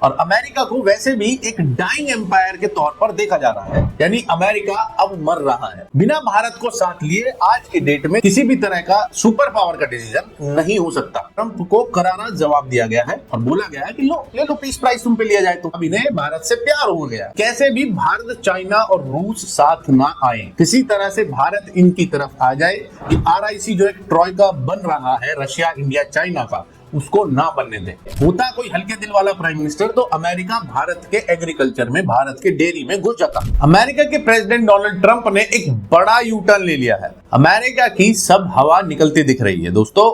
और अमेरिका को वैसे भी एक डाइंग एम्पायर के तौर पर देखा जा रहा है, यानी अमेरिका अब मर रहा है। बिना भारत को साथ लिए आज की डेट में किसी भी तरह का सुपर पावर का डिसीजन नहीं हो सकता। ट्रंप को करारा जवाब दिया गया है और बोला गया है कि लो ले लो, पीस प्राइस तुम पे लिया जाए। तो अब इन्हें भारत से प्यार हो गया। कैसे भी भारत, चाइना और रूस साथ ना आए, किसी तरह से भारत इनकी तरफ आ जाए कि RIC जो एक ट्रॉयका बन रहा है रशिया, इंडिया, चाइना का, उसको ना बनने दे। होता कोई हल्के दिल वाला प्राइम मिनिस्टर तो अमेरिका भारत के एग्रीकल्चर में, भारत के डेयरी में घुस जाता। अमेरिका के प्रेसिडेंट डोनाल्ड ट्रंप ने एक बड़ा यू टर्न ले लिया है। अमेरिका की सब हवा निकलती दिख रही है। दोस्तों,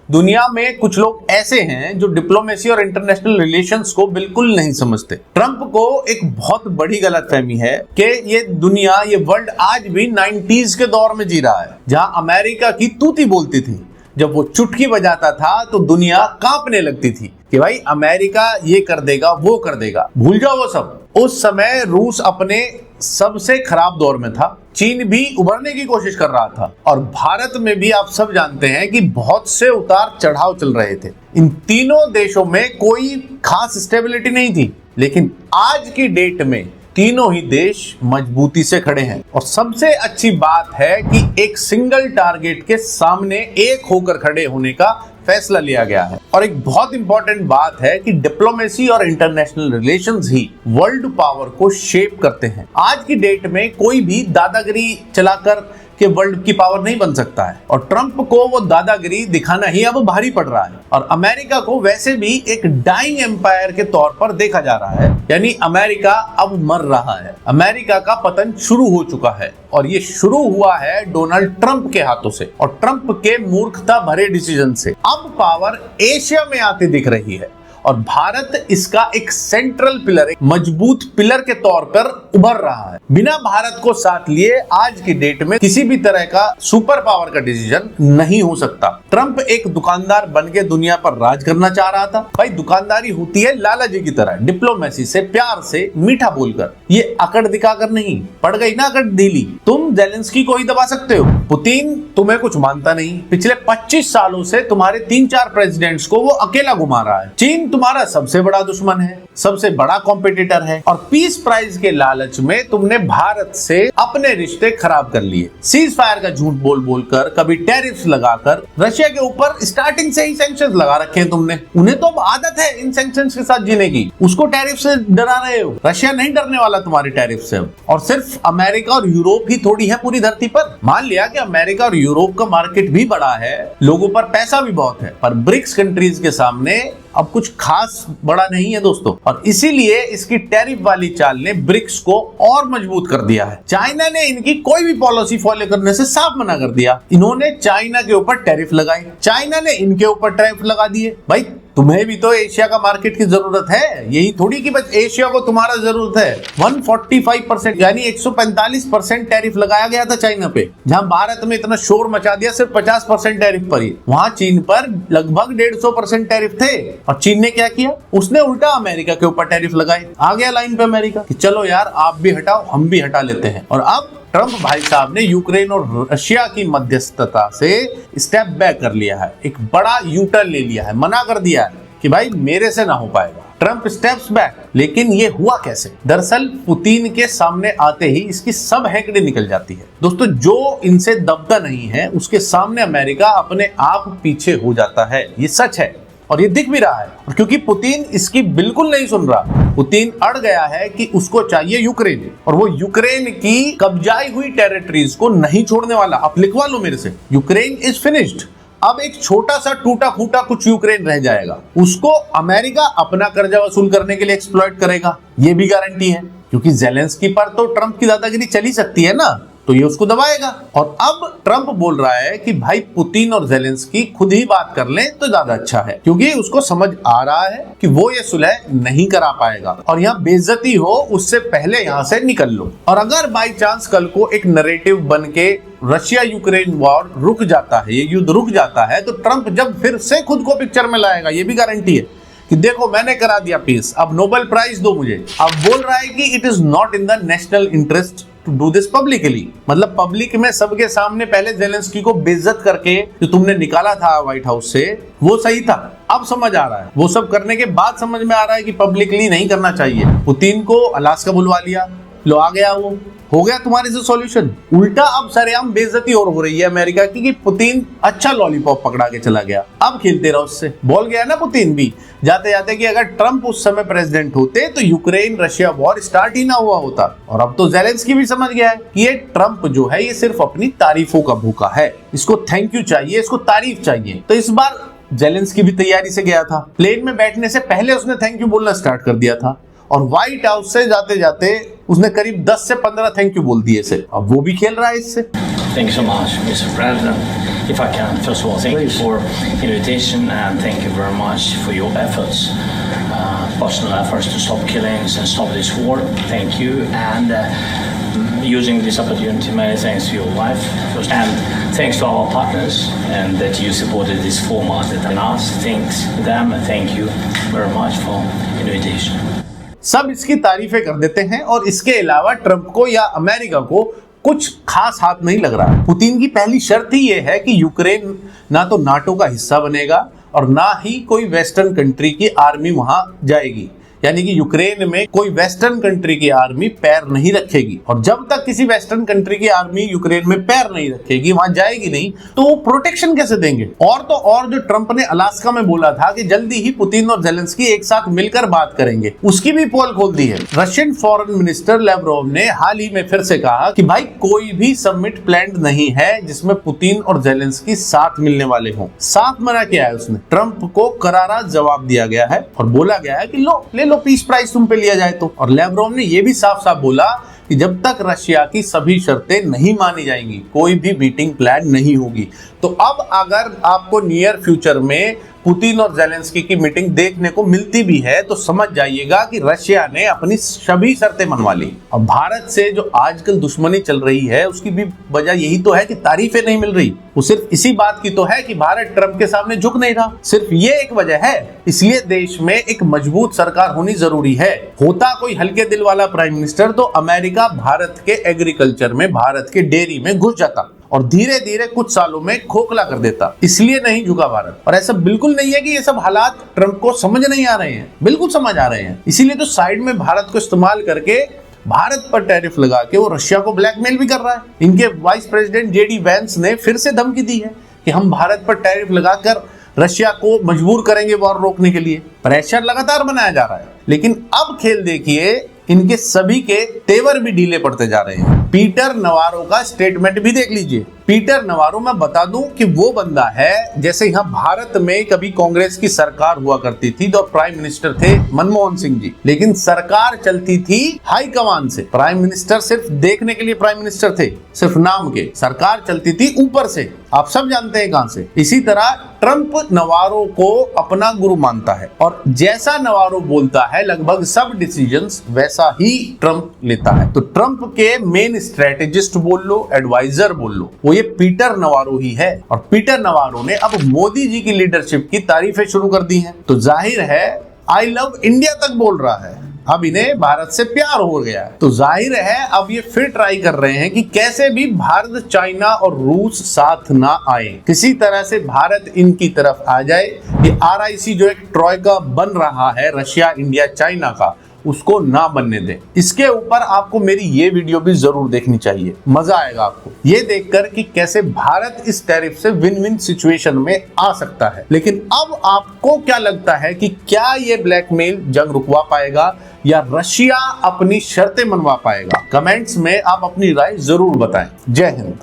दुनिया में कुछ लोग ऐसे हैं जो डिप्लोमेसी और इंटरनेशनल रिलेशंस को बिल्कुल नहीं समझते। ट्रंप को एक बहुत बड़ी गलतफहमी है कि ये दुनिया, ये वर्ल्ड आज भी 90s के दौर में जी रहा है, जहां अमेरिका की तूती बोलती थी। जब वो चुटकी बजाता था तो दुनिया कांपने लगती थी कि भाई अमेरिका ये कर देगा, वो कर देगा। भूल जाओ वो सब। उस समय रूस अपने सबसे खराब दौर में था, चीन भी उभरने की कोशिश कर रहा था और भारत में भी आप सब जानते हैं कि बहुत से उतार चढ़ाव चल रहे थे। इन तीनों देशों में कोई खास स्टेबिलिटी नहीं थी, लेकिन आज की डेट में तीनों ही देश मजबूती से खड़े हैं। और सबसे अच्छी बात है कि एक सिंगल टारगेट के सामने एक होकर खड़े होने का फैसला लिया गया है। और एक बहुत इंपॉर्टेंट बात है कि डिप्लोमेसी और इंटरनेशनल रिलेशंस ही वर्ल्ड पावर को शेप करते हैं। आज की डेट में कोई भी दादागिरी चलाकर के वर्ल्ड की पावर नहीं बन सकता है और ट्रंप को वो दादागिरी दिखाना ही अब भारी पड़ रहा है। और अमेरिका को वैसे भी एक डाइंग एम्पायर के तौर पर देखा जा रहा है, यानी अमेरिका अब मर रहा है। अमेरिका का पतन शुरू हो चुका है और ये शुरू हुआ है डोनाल्ड ट्रंप के हाथों से और ट्रंप के मूर्खता भरे डिसीजन से। अब पावर एशिया में आती दिख रही है और भारत इसका एक सेंट्रल पिलर, एक मजबूत पिलर के तौर पर उभर रहा है। बिना भारत को साथ लिए आज की डेट में किसी भी तरह का सुपर पावर का डिसीजन नहीं हो सकता। ट्रंप एक दुकानदार बनके दुनिया पर राज करना चाह रहा था। भाई, दुकानदारी होती है लाला जी की तरह, डिप्लोमेसी से, प्यार से, मीठा बोलकर। ये अकड़ दिखाकर नहीं। पड़ गई ना अकड़ ढीली, तुम जेलेंस्की को ही दबा सकते हो। पुतिन तुम्हें कुछ मानता नहीं। पिछले 25 सालों से तुम्हारे 3-4 प्रेसिडेंट्स को वो अकेला घुमा रहा है। चीन तुम्हारा सबसे बड़ा दुश्मन है, सबसे बड़ा कॉम्पिटिटर है और पीस प्राइज के लालच में तुमने भारत से अपने रिश्ते खराब कर लिए। सीज फायर का झूठ बोल बोलकर, कभी टैरिफ्स लगाकर रशिया के ऊपर स्टार्टिंग से ही सैंक्शंस लगा रखे हैं तुमने। उन्हें तो अब आदत है इन सैंक्शंस के साथ जीने की। उसको टैरिफ से डरा रहे हो। रशिया नहीं डरने वाला तुम्हारे टैरिफ से। और सिर्फ अमेरिका और यूरोप ही थोड़ी है पूरी धरती पर। मान लिया कि अमेरिका और यूरोप का मार्केट भी बड़ा है, लोगों पर पैसा भी बहुत है, पर ब्रिक्स कंट्रीज के सामने अब कुछ खास बड़ा नहीं है दोस्तों। और इसीलिए इसकी टैरिफ वाली चाल ने ब्रिक्स को और मजबूत कर दिया है। चाइना ने इनकी कोई भी पॉलिसी फॉलो करने से साफ मना कर दिया। इन्होंने चाइना के ऊपर टैरिफ लगाई, चाइना ने इनके ऊपर टैरिफ लगा दिए। भाई, तुम्हें भी तो एशिया का मार्केट की जरूरत है, यही थोड़ी कि बस एशिया को तुम्हारा जरूरत है। 145% यानी 145% टैरिफ लगाया गया था चाइना पे, जहां भारत में इतना शोर मचा दिया सिर्फ 50% टैरिफ पर ही। वहां चीन पर लगभग 150% टैरिफ थे और चीन ने क्या किया, उसने उल्टा अमेरिका के ऊपर टैरिफ लगाए। आ गया लाइन पे अमेरिका कि चलो यार, आप भी हटाओ, हम भी हटा लेते हैं। और अब ट्रंप भाई साहब ने यूक्रेन और रशिया की मध्यस्थता से स्टेप बैक कर लिया है, एक बड़ा यू टर्न ले लिया है, मना कर दिया है कि भाई मेरे से ना हो पाएगा। Trump steps back. लेकिन ये हुआ कैसे? दरअसल पुतिन के सामने आते ही इसकी सब हैकड़ी निकल जाती है। दोस्तों, जो इनसे दबता नहीं है उसके सामने अमेरिका अपने आप पीछे हो जाता है। ये सच है और ये दिख भी रहा है। और क्योंकि पुतिन इसकी बिल्कुल नहीं सुन रहा, पुतिन अड़ गया है कि उसको चाहिए यूक्रेन और वो यूक्रेन की कब्जाई हुई टेरिटरीज को नहीं छोड़ने वाला। अब लिखवा लो मेरे से, यूक्रेन इज फिनिश्ड। अब एक छोटा सा टूटा फूटा कुछ यूक्रेन रह जाएगा, उसको अमेरिका अपना कर्जा वसूल करने के लिए एक्सप्लॉइट करेगा। ये भी गारंटी है, क्योंकि जेलेंस्की पर तो ट्रंप की दादागिरी चली सकती है ना, तो ये उसको दबाएगा। और अब ट्रंप बोल रहा है कि भाई पुतिन और जेलेंस्की खुद ही बात कर लें तो ज्यादा अच्छा है, क्योंकि उसको समझ आ रहा है कि वो ये सुलह नहीं करा पाएगा और यहाँ बेइज्जती हो उससे पहले यहाँ से निकल लो। और अगर बाई चांस कल को एक नैरेटिव बन के रशिया यूक्रेन वॉर रुक जाता है, ये युद्ध रुक जाता है, तो ट्रंप जब फिर से खुद को पिक्चर में लाएगा, ये भी गारंटी है कि देखो मैंने करा दिया पीस, अब नोबेल प्राइज दो मुझे। अब बोल रहा है कि it is not in the national interest to do this publicly, मतलब पब्लिक में सबके सामने पहले जेलेंस्की को बेइज्जत करके जो तुमने निकाला था व्हाइट हाउस से वो सही था। अब समझ आ रहा है, वो सब करने के बाद समझ में आ रहा है कि पब्लिकली नहीं करना चाहिए। पुतिन को अलास्का बुलवा लिया, लो आ गया, वो हो गया तुम्हारे से सॉल्यूशन। उल्टा अब सरेआम बेइज्जती और हो रही है अमेरिका की कि पुतिन अच्छा लॉलीपॉप पकड़ा के चला गया, अब खेलते रहो उससे। बोल गया ना पुतिन भी जाते जाते कि अगर ट्रंप उस समय प्रेसिडेंट होते तो यूक्रेन रशिया वॉर स्टार्ट ही ना हुआ होता। और अब तो जेलेंस्की भी समझ गया है कि ये ट्रंप जो है ये सिर्फ अपनी तारीफों का भूखा है, इसको थैंक यू चाहिए, इसको तारीफ चाहिए। तो इस बार जेलेंस्की भी तैयारी से गया था, प्लेन में बैठने से पहले उसने थैंक यू बोलना स्टार्ट कर दिया था और व्हाइट हाउस से जाते जाते उसने करीब 10 से 15 थैंक यू बोल दिए इसे। अब वो भी खेल रहा है इससे। Thank you so much, Mr. President. If I can, first of all, thank you for invitation and thank you very much for your efforts, personal efforts to stop killings and stop this war. Thank you, and using this opportunity, many thanks to your wife, and thanks to our partners, and that you supported this format and us. Thanks to them, and thank you very much for invitation. सब इसकी तारीफें कर देते हैं और इसके अलावा Trump को या अमेरिका को कुछ खास हाथ नहीं लग रहा है। पुतिन की पहली शर्त ही यह है कि यूक्रेन ना तो नाटो का हिस्सा बनेगा और ना ही कोई वेस्टर्न कंट्री की आर्मी वहां जाएगी, यानी कि यूक्रेन में कोई वेस्टर्न कंट्री की आर्मी पैर नहीं रखेगी। और जब तक किसी वेस्टर्न कंट्री की आर्मी यूक्रेन में पैर नहीं रखेगी, वहां जाएगी नहीं, तो वो प्रोटेक्शन कैसे देंगे। और तो और जो ट्रंप ने अलास्का में बोला था कि जल्दी ही पुतिन और जेलेंस्की एक साथ मिलकर बात करेंगे, उसकी भी पोल खोल दी है। रशियन फॉरेन मिनिस्टर लेवरोव ने हाल ही में फिर से कहा कि भाई कोई भी समिट प्लान्ड नहीं है जिसमें पुतिन और जेलेंस्की साथ मिलने वाले हों। साफ मना किया है उसने। ट्रंप को करारा जवाब दिया गया है और बोला गया है कि ले लो पीस प्राइस तुम पे लिया जाए तो। और लेवरोव ने यह भी साफ साफ बोला कि जब तक रशिया की सभी शर्तें नहीं मानी जाएंगी कोई भी मीटिंग प्लान नहीं होगी। तो अब अगर आपको नियर फ्यूचर में पुतिन और जेलेंस्की की मीटिंग देखने को मिलती भी है तो समझ जाइएगा कि रशिया ने अपनी सभी शर्तें मनवा ली। और भारत से जो आजकल दुश्मनी चल रही है उसकी भी वजह यही तो है कि तारीफें नहीं मिल रही। वो सिर्फ इसी बात की तो है कि भारत ट्रंप के सामने झुक नहीं रहा, सिर्फ ये एक वजह है। इसलिए देश में एक मजबूत सरकार होनी जरूरी है। होता कोई हल्के दिल वाला प्राइम मिनिस्टर तो अमेरिका भारत के एग्रीकल्चर में, भारत के डेयरी में घुस जाता और धीरे धीरे कुछ सालों में खोखला कर देता। इसलिए नहीं झुका भारत। और ऐसा बिल्कुल नहीं है कि ये सब हालात ट्रंप को समझ नहीं आ रहे हैं, बिल्कुल समझ आ रहे हैं। इसीलिए तो साइड में भारत को इस्तेमाल करके भारत पर टैरिफ लगा के वो रशिया को ब्लैकमेल भी कर रहा है। इनके वाइस प्रेसिडेंट जेडी वैंस ने फिर से धमकी दी है कि हम भारत पर टैरिफ लगाकर रशिया को मजबूर करेंगे वॉर रोकने के लिए। प्रेशर लगातार बनाया जा रहा है। लेकिन अब खेल देखिए, इनके सभी के तेवर भी ढीले पड़ते जा रहे हैं। पीटर नवारो का स्टेटमेंट भी देख लीजिए। पीटर नवारो, मैं बता दूं कि वो बंदा है, जैसे यहाँ भारत में कभी कांग्रेस की सरकार हुआ करती थी तो प्राइम मिनिस्टर थे मनमोहन सिंह जी, लेकिन सरकार चलती थी हाई कमान से। प्राइम मिनिस्टर सिर्फ देखने के लिए प्राइम मिनिस्टर थे, सिर्फ नाम के। सरकार चलती थी ऊपर से, आप सब जानते हैं कहां से। इसी तरह ट्रंप नवारो को अपना गुरु मानता है और जैसा नवारो बोलता है लगभग सब डिसीजंस वैसा ही ट्रंप लेता है। तो ट्रंप के मेन स्ट्रेटेजिस्ट बोल लो, एडवाइजर बोल लो, वो ये पीटर नवारो ही है। और पीटर नवारो ने अब मोदी जी की लीडरशिप की तारीफें शुरू कर दी हैं। तो जाहिर है आई लव इंडिया तक बोल रहा है। अब इन्हें भारत से प्यार हो गया है। तो जाहिर है अब ये फिर ट्राई कर रहे हैं कि कैसे भी भारत, चाइना और रूस साथ ना आए, किसी तरह से भारत इनकी तरफ आ जाए। ये RIC जो एक ट्रॉयका बन रहा है रशिया, इंडिया, चाइना का, उसको ना बनने दें। इसके ऊपर आपको मेरी ये वीडियो भी जरूर देखनी चाहिए, मजा आएगा आपको ये देखकर कि कैसे भारत इस टैरिफ से विन विन सिचुएशन में आ सकता है। लेकिन अब आपको क्या लगता है कि क्या ये ब्लैकमेल जंग रुकवा पाएगा या रशिया अपनी शर्तें मनवा पाएगा? कमेंट्स में आप अपनी राय जरूर बताएं। जय हिंद।